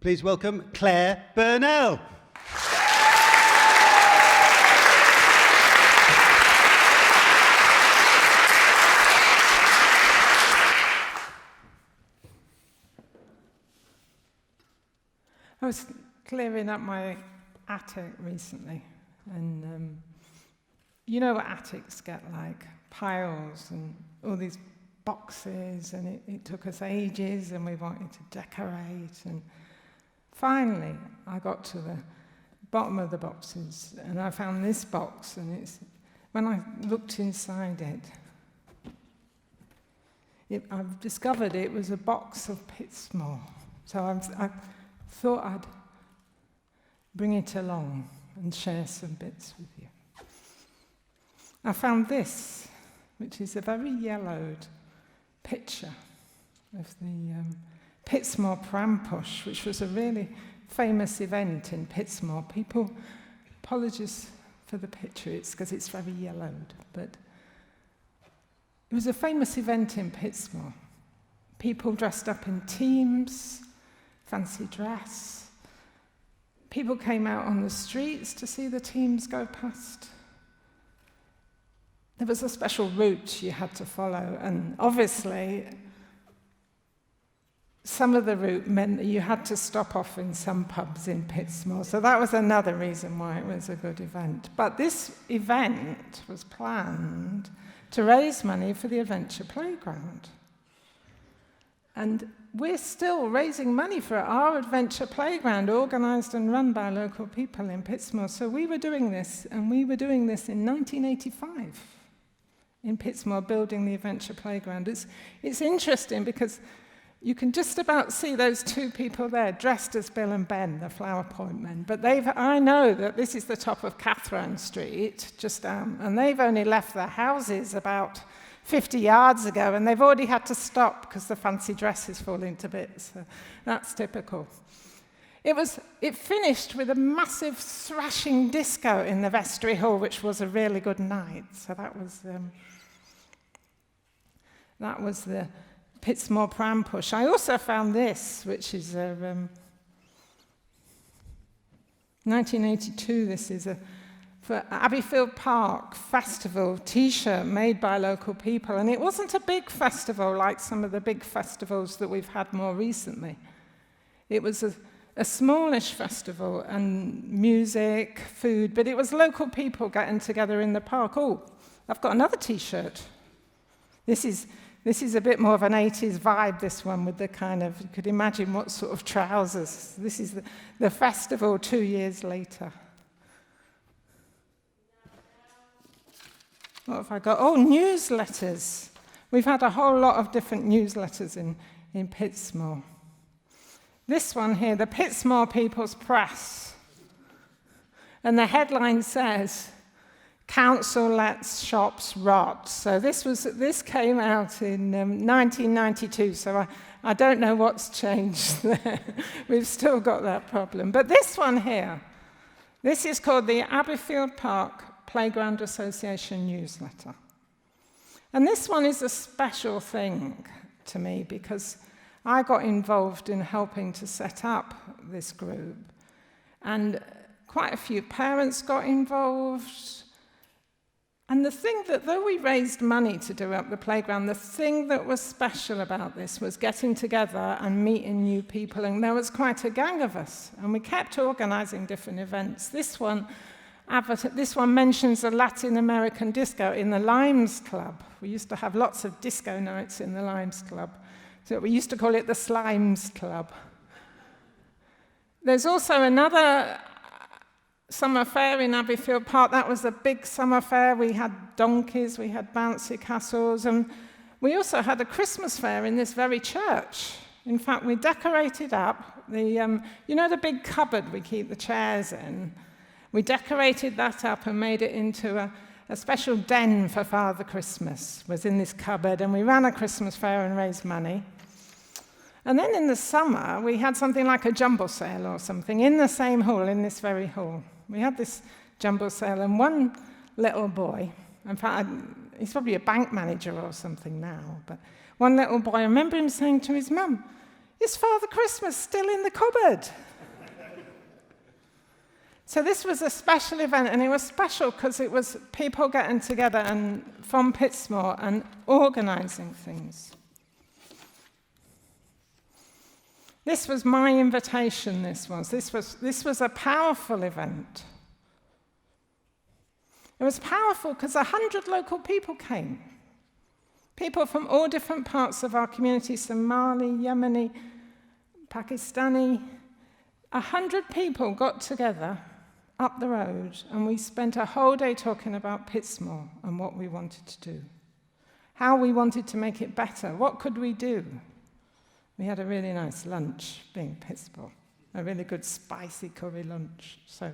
Please welcome Clare Burnell. I was clearing up my attic recently, and you know what attics get like, piles and all these boxes, and it took us ages, and we wanted to decorate, and finally I got to the bottom of the boxes, and I found this box, and when I looked inside I've discovered it was a box of Pitsmore, so I thought I'd bring it along and share some bits with you. I found this, which is a very yellowed picture of the Pitsmore Pram Push, which was a really famous event in Pitsmore. Apologies for the picture, it's because it's very yellowed, but it was a famous event in Pitsmore. People dressed up in teams, fancy dress. People came out on the streets to see the teams go past. There was a special route you had to follow, and obviously some of the route meant that you had to stop off in some pubs in Pitsmore, so that was another reason why it was a good event. But this event was planned to raise money for the Adventure Playground. And we're still raising money for our Adventure Playground, organised and run by local people in Pitsmore. So we were doing this, and we were doing this in 1985 in Pitsmore, building the Adventure Playground. It's interesting because you can just about see those two people there dressed as Bill and Ben, the Flower Point men. But I know that this is the top of Catherine Street, just down, and they've only left their houses about 50 yards ago, and they've already had to stop because the fancy dress is falling to bits. So that's typical. It finished with a massive thrashing disco in the vestry hall, which was a really good night. So that was the Pitsmore Pram Push. I also found this, which is a 1982. This is for Abbeyfield Park Festival T-shirt made by local people. And it wasn't a big festival like some of the big festivals that we've had more recently. It was a smallish festival, and music, food, but it was local people getting together in the park. Oh, I've got another T-shirt. This is a bit more of an 80s vibe, this one, with the kind of, you could imagine what sort of trousers. This is the festival 2 years later. What have I got? Oh, newsletters. We've had a whole lot of different newsletters in Pitsmore. This one here, the Pitsmore People's Press. And the headline says, "Council lets shops rot." So this came out in 1992, so I don't know what's changed there. We've still got that problem. But this one here, this is called the Abbeyfield Park Playground Association newsletter. And this one is a special thing to me because I got involved in helping to set up this group. And quite a few parents got involved. And the thing that, though we raised money to do up the playground, the thing that was special about this was getting together and meeting new people. And there was quite a gang of us. And we kept organising different events. This one mentions a Latin American disco in the Limes Club. We used to have lots of disco nights in the Limes Club. So we used to call it the Slimes Club. There's also another summer fair in Abbeyfield Park. That was a big summer fair. We had donkeys, we had bouncy castles, and we also had a Christmas fair in this very church. In fact, we decorated up the big cupboard we keep the chairs in. We decorated that up and made it into a special den for Father Christmas. It was in this cupboard, and we ran a Christmas fair and raised money. And then in the summer, we had something like a jumble sale or something in the same hall, in this very hall. We had this jumble sale, and one little boy, in fact, he's probably a bank manager or something now, but one little boy, I remember him saying to his mum, Is Father Christmas still in the cupboard? So this was a special event, and it was special because it was people getting together and from Pitsmoor and organising things. This was my invitation, this was a powerful event. It was powerful because 100 local people came. People from all different parts of our community, Somali, Yemeni, Pakistani. 100 people got together up the road, and we spent a whole day talking about Pitsmoor and what we wanted to do, how we wanted to make it better, what could we do. We had a really nice lunch being Pitsmoor, a really good spicy curry lunch. So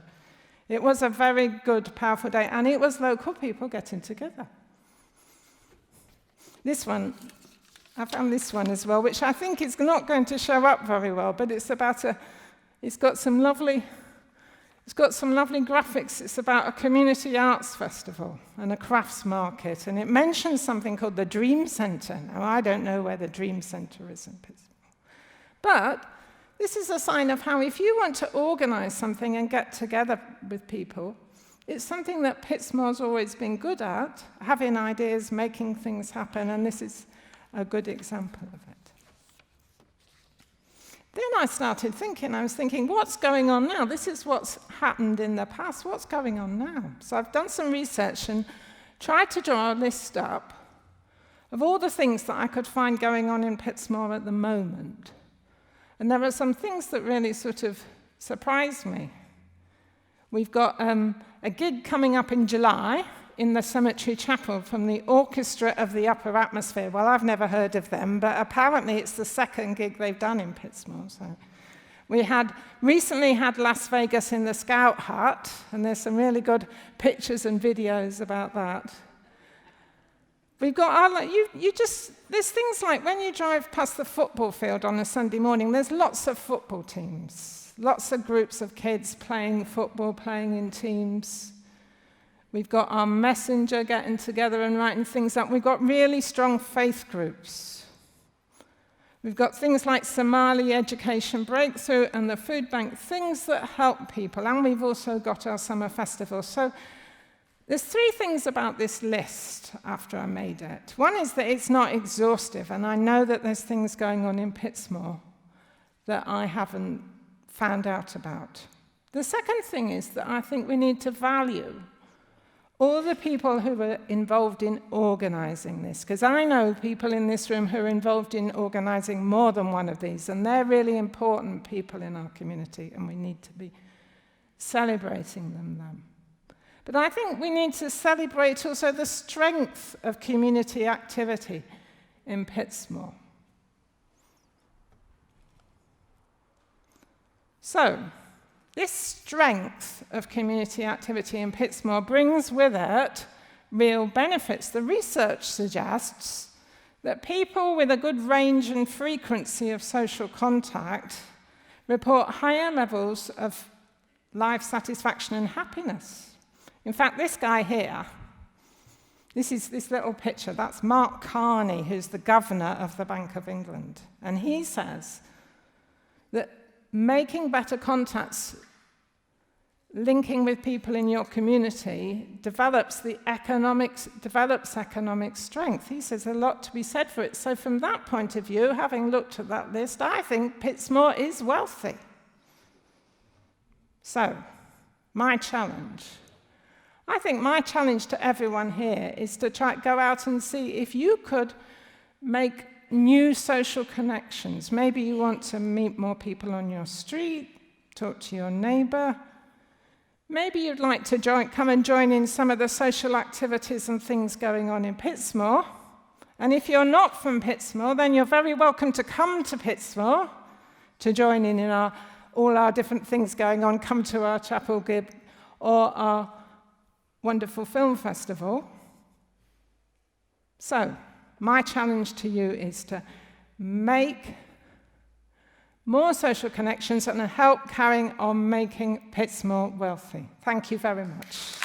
it was a very good, powerful day, and it was local people getting together. This one, I found this one as well, which I think is not going to show up very well, but it's got some lovely graphics. It's about a community arts festival and a crafts market, and it mentions something called the Dream Centre. Now, I don't know where the Dream Centre is in Pitsmoor. But this is a sign of how if you want to organise something and get together with people, it's something that Pitsmoor's always been good at, having ideas, making things happen, and this is a good example of it. Then I started thinking, what's going on now? This is what's happened in the past. What's going on now? So I've done some research and tried to draw a list up of all the things that I could find going on in Pitsmoor at the moment. And there are some things that really sort of surprised me. We've got a gig coming up in July in the Cemetery Chapel from the Orchestra of the Upper Atmosphere. Well, I've never heard of them, but apparently it's the second gig they've done in Pitsmoor. So we recently had Las Vegas in the Scout Hut, and there's some really good pictures and videos about that. We've got there's things like when you drive past the football field on a Sunday morning, there's lots of football teams, lots of groups of kids playing football, playing in teams. We've got our messenger getting together and writing things up. We've got really strong faith groups. We've got things like Somali Education Breakthrough and the Food Bank, things that help people. And we've also got our summer festival. So there's three things about this list after I made it. One is that it's not exhaustive, and I know that there's things going on in Pitsmoor that I haven't found out about. The second thing is that I think we need to value all the people who were involved in organising this, because I know people in this room who are involved in organising more than one of these, and they're really important people in our community, and we need to be celebrating them. But I think we need to celebrate also the strength of community activity in Pitsmoor. So, this strength of community activity in Pitsmoor brings with it real benefits. The research suggests that people with a good range and frequency of social contact report higher levels of life satisfaction and happiness. In fact, this guy here, this little picture, that's Mark Carney, who's the governor of the Bank of England. And he says that making better contacts, linking with people in your community, develops economic strength. He says a lot to be said for it. So from that point of view, having looked at that list, I think Pitsmoor is wealthy. So, my challenge. I think my challenge to everyone here is to go out and see if you could make new social connections. Maybe you want to meet more people on your street, talk to your neighbour. Maybe you'd like to come and join in some of the social activities and things going on in Pitsmoor. And if you're not from Pitsmoor, then you're very welcome to come to Pitsmoor to join in all our different things going on. Come to our chapel gig or our wonderful film festival. So, my challenge to you is to make more social connections and help carrying on making Pitsmoor wealthy. Thank you very much.